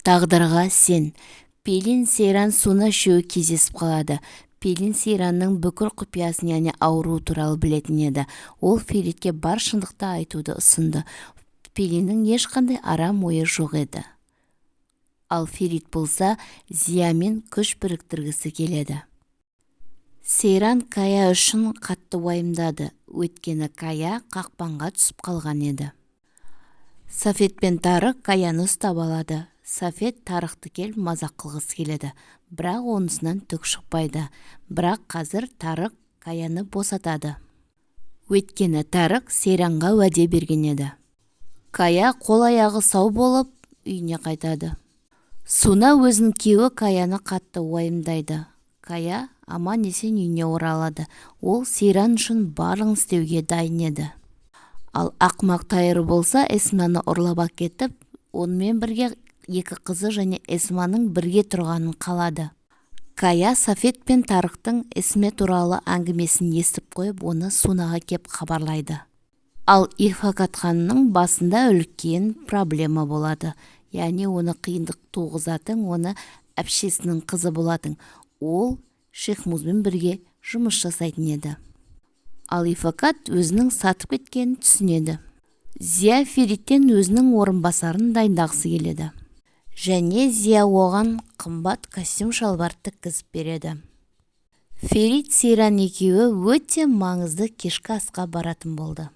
Тағдырға сен. Пелин Сейран Суна үшеуі кездесіп қалады. Пелин Сейранның бүкіл құпиясын, яғни ауру туралы білетін еді. Ол Феритке бар шындықты айтуды ұсынды. Пелиннің ешқандай арам ойы жоқ еді. Ал Ферит болса Зиямен күш біріктіргісі келеді. Сейран Кая үшін қатты уайымдады, өйткені Кая қақпанға түсіп қалған еді. Сафет пен Тарық Каяны ұстап алады. Сафет Тарықты келіп мазақ қылғысы келеді, бірақ онысынан түк шықпайды. Бірақ қазір Тарық Каяны босатады. Өйткені Тарық Сейранға уәде берген еді. Кая қол-аяғы сау болып үйіне қайтады. Суна өзінің күйеуі Каяны қатты уайымдайды. Кая аман-есен үйіне оралады. Ол Сейран үшін барлығын істеуге дайын еді. Ал ақымақ Тайыр болса Эсманы ұрлап әкетіп, онымен бірге екі қызы және Эсманың бірге тұрғанын қалады. Кая Сафет пен Тарықтың Эсме туралы әңгімесін естіп қойып, оны Сунаға кеп хабарлайды. Ал Ифакат ханның басында үлкен проблема болады. Яғни оны қиындық туғызатын, оны әпшесінің қызы болатын. Ол Шехмузбен бірге жұмыс жасайтын еді. Ал Ифакат өзінің сатып кеткенін түсінеді. Зия Фериттен өзінің орынбасарын дайындағысы келеді. Және Зия оған қымбат костюм шалбар тіккізіп береді. Ферит Сейран екеуі өте маңызды кешкі асқа баратын болды.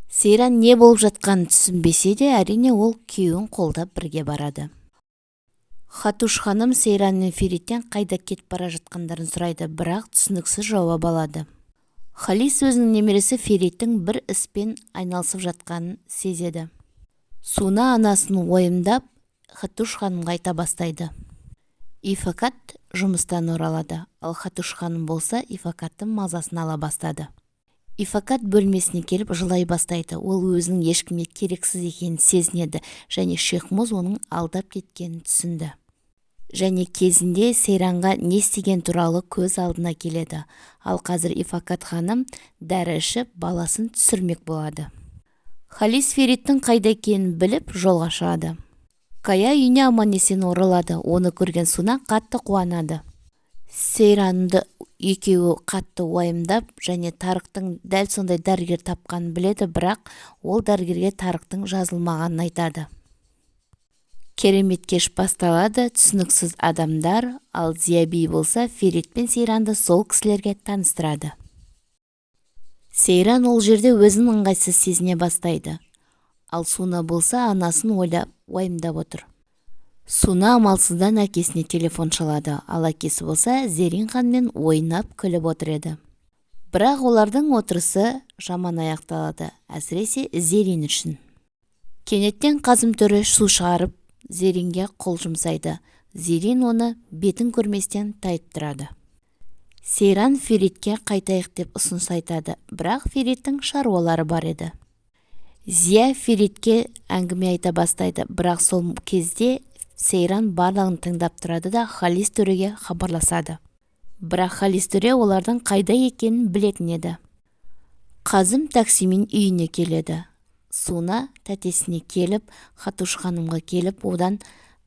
Сейран не болып жатқанын түсінбесе де, әрине ол күйеуін қолдап бірге барады. Хатуш ханым Сейран мен Фериттен қайда кетіп бара жатқандарын сұрайды, бірақ түсініксіз жауап алады. Халис өзінің немересі Фериттің бір іспен айналысып жатқанын сезеді. Суна анасын ойымдап, Хатуш ханымға айта бастайды. Ифакат жұмыстан оралады, ал Хатуш ханым болса Ифакаттың мазасын ала бастады. Ифакат бөлмесіне келіп жылай бастайды. Ол өзінің ешкімге керексіз екенін сезінеді, және Шехмуз оның алдап кеткенін түсінді. Және кезінде Сейранға не істеген туралы көз алдына келеді. Ал қазір Ифакат ханым дәрі ішіп баласын түсірмек болады. Халис Фериттің қайда екенін біліп жолға шығады. Кая үйіне аман-есен оралады. Оны көрген Суна қатты қуанады. Сейранды екеуі қатты уайымдап, және Тарықтың дәл сондай дәрігер тапқанын біледі, бірақ ол дәрігерге Тарықтың жазылмағанын айтады. Керемет кеш басталады, түсініксіз адамдар, ал Зияби болса Ферит пен Сейранды сол кісілерге таныстырады. Сейран ол жерде өзін ыңғайсыз сезіне бастайды. Ал Суна болса анасын ойлап уайымдап отыр. Суна амалсыздан әкесіне телефон шалады, ал әкесі болса Зерин ханмен ойнап күліп отыр еді. Бірақ олардың отырысы жаман аяқталады, әсіресе Зерин үшін. Кенеттен Қазым төре су шығарып, Зеринге қол жұмсайды. Зерин оны бетін көрместен тайып тұрады. Сейран Феритке қайтайық деп ұсыныс айтады, бірақ Фериттің шаруалары бар еді. Зия Феритке әңгіме айта бастайды, бірақ сол кезде Сейран барлығын тыңдап тұрады да Халис төреге хабарласады. Бірақ Халис төре олардың қайда екенін білетін еді. Қазым таксимен үйіне келеді. Суна тәтесіне келіп, Хатуш ханымға келіп, одан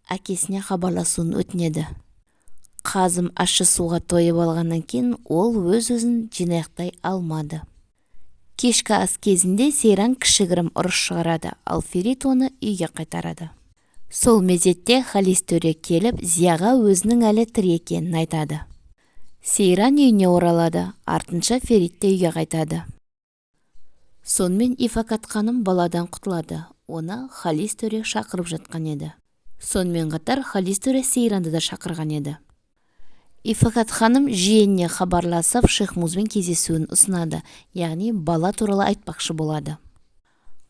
әкесіне хабарласуын өтінеді. Қазым ащы суға тойып алғаннан кейін ол өз-өзін жинақтай алмады. Кешкі ас кезінде Сейран кішігірім ұрыс шығарады, ал Ферит оны үйге қайтарады. Сол мезетте Халис төре келіп, Зияға өзінің әлі тірі екенін айтады. Сейран үйіне оралады, артынша Ферит те үйге қайтады. Сонымен Ифакат ханым баладан құтылады. Оны Халис төре шақырып жатқан еді. Сонымен қатар Халис төре Сейранды да шақырған еді. Ифакат ханым жиеніне хабарласып Шехмузбен кездесуін ұсынады, яғни бала туралы айтпақшы болады.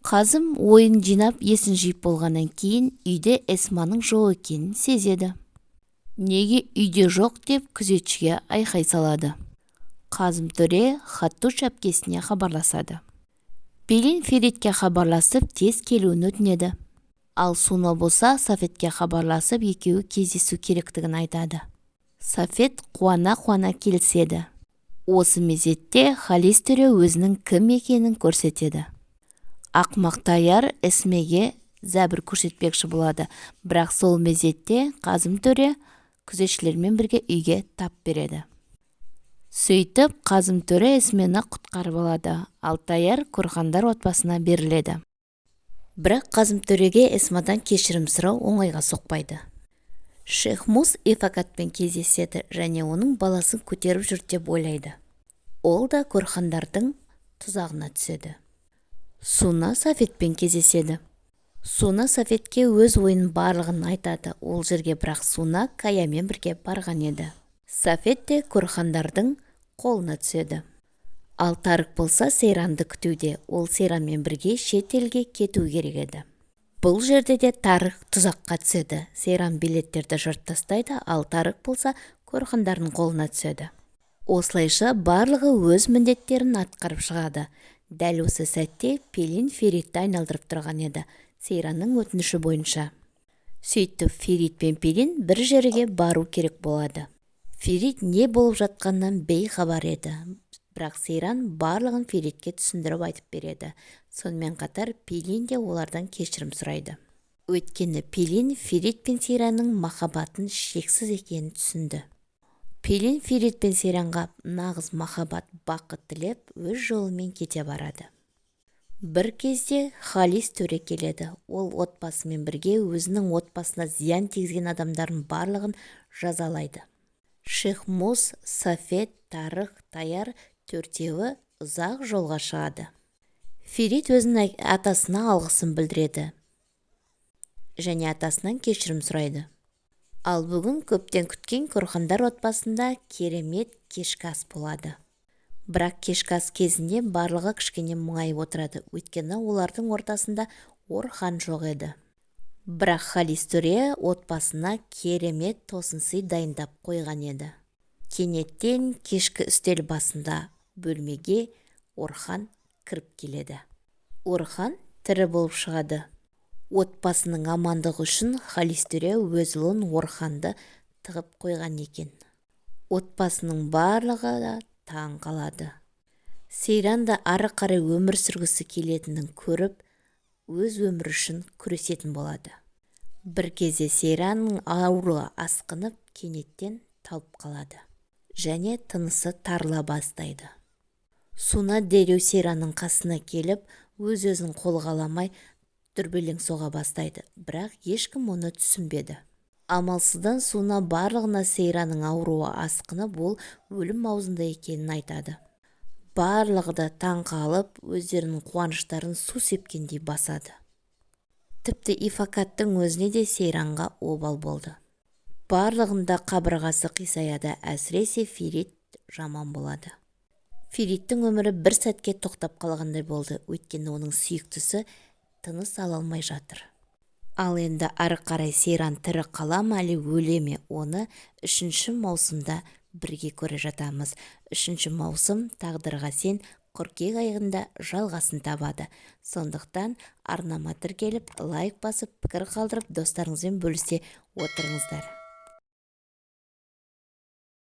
Қазым ойын жинап есін жиып болғаннан кейін үйде Эсманың жоқ екенін сезеді. Неге үйде жоқ деп күзетшіге айқай салады. Қазым төре Хатуш әпкесіне хабарласады. Пелин Феритке хабарласып тез келуін өтінеді. Ал Суна болса Сафетке хабарласып екеуі кездесу керектігін айтады. Сафет қуана келіседі. Осы мезетте Халис төре өзінің кім екенін көрсетеді. Ақымақ Тайыр Эсмеге зәбір көрсетпекші болады. Бірақ сол мезетте Қазым төре күзетшілермен бірге үйге тап береді. Сөйтіп, Қазым төре Эсмені құтқарып алады, ал Таяр Корхандар отбасына беріледі. Бірақ Қазым төреге Эсмадан кешірім сұрау оңайға соқпайды. Шейх Мус Ифакатпен кездеседі және оның баласын көтеріп жүр деп ойлайды. Ол да Корхандардың тұзағына түседі. Суна Сафетпен кездеседі. Суна Сафетке өз ойын барлығын айтады. Ол жерге бірақ Суна Каямен бірге барған еді. Сафет те Корхандардың қолына түседі. Ал Тарық болса Сейранды күтуде. Ол Сейранмен бірге шет елге кету керек еді. Бұл жерде де Тарық тұзаққа түседі. Сейран билеттерді жыртып тастайды, ал Тарық болса Корхандардың қолына түседі. Осылайша барлығы өз міндеттерін атқарып шығады. Дәл осы сәтте Пелин Феритті айналдырып тұрған еді, Сейранның өтініші бойынша. Сөйтіп, Ферит пен Пелин бір жерге бару керек болады. Ферит не болып жатқаннан бейхабар еді. Бірақ Сейран барлығын Феритке түсіндіріп айтып береді. Сонымен қатар Пелин де олардан кешірім сұрайды. Өйткені Пелин Ферит пен Сейранның махаббатын шексіз екенін түсінді. Пелин Ферит пен Сейранға нағыз махаббат бақыт тілеп, өз жолымен кете барады. Бір кезде Халис төре келеді. Ол отбасымен бірге өзінің отбасына зиян тигізген адамдардың барлығын жазалайды. Шейх Мус, Сафет, Тарық, Таяр төртеуі ұзақ жолға шығады. Ферит өзінің атасына алғысын білдіреді және атасынан кешірім сұрайды. Ал бүгін көптен күткен Корхандар отбасында керемет кешкі ас болады. Бірақ кешкі ас кезінде барлығы кішкене мұңайып отырады, өйткені олардың ортасында Орхан жоқ еді. Бірақ Халис төре отбасына керемет тосын сый дайындап қойған еді. Кенеттен кешкі үстел басында бөлмеге Орхан кіріп келеді. Орхан тірі болып шығады. Отбасының амандығы үшін Халис төре өз ұлын Орханды тығып қойған екен. Отбасының барлығы да таң қалады. Сейран да ары қарай өмір сүргісі келетінін көріп, өз өмірі үшін күресетін болады. Бір кезде Сейранның ауруы асқынып, кенеттен талып қалады және тынысы тарыла бастайды. Суна дереу Сейранның қасына келіп, өз-өзін қолға аламай дүрбелең соға бастайды, бірақ ешкім оны түсінбеді. Амалсыздан Суна барлығына Сейранның ауруы асқынып, ол өлім аузында екенін айтады. Барлығы да таң қалып, өздерінің қуаныштарын су сепкендей басады. Тіпті Ифакаттың өзіне де Сейранға обал болды. Барлығында қабырғасы қисаяды, әсіресе Ферит жаман болады. Фериттің өмірі бір сәтке тоқтап қалғандай болды, өйткені оның сүйіктісі тыныс ала алмай жатыр. Ал енді ары қарай Сейран тірі қала ма әлде өле ме, оны 3-ші маусымда бірге көре жатамыз. 3-ші маусым тағдырға сен қыркүйек айында жалғасын табады. Сондықтан арнама тіркеліп, лайк басып, пікір қалдырып, достарыңызбен бөлісе отырыңыздар.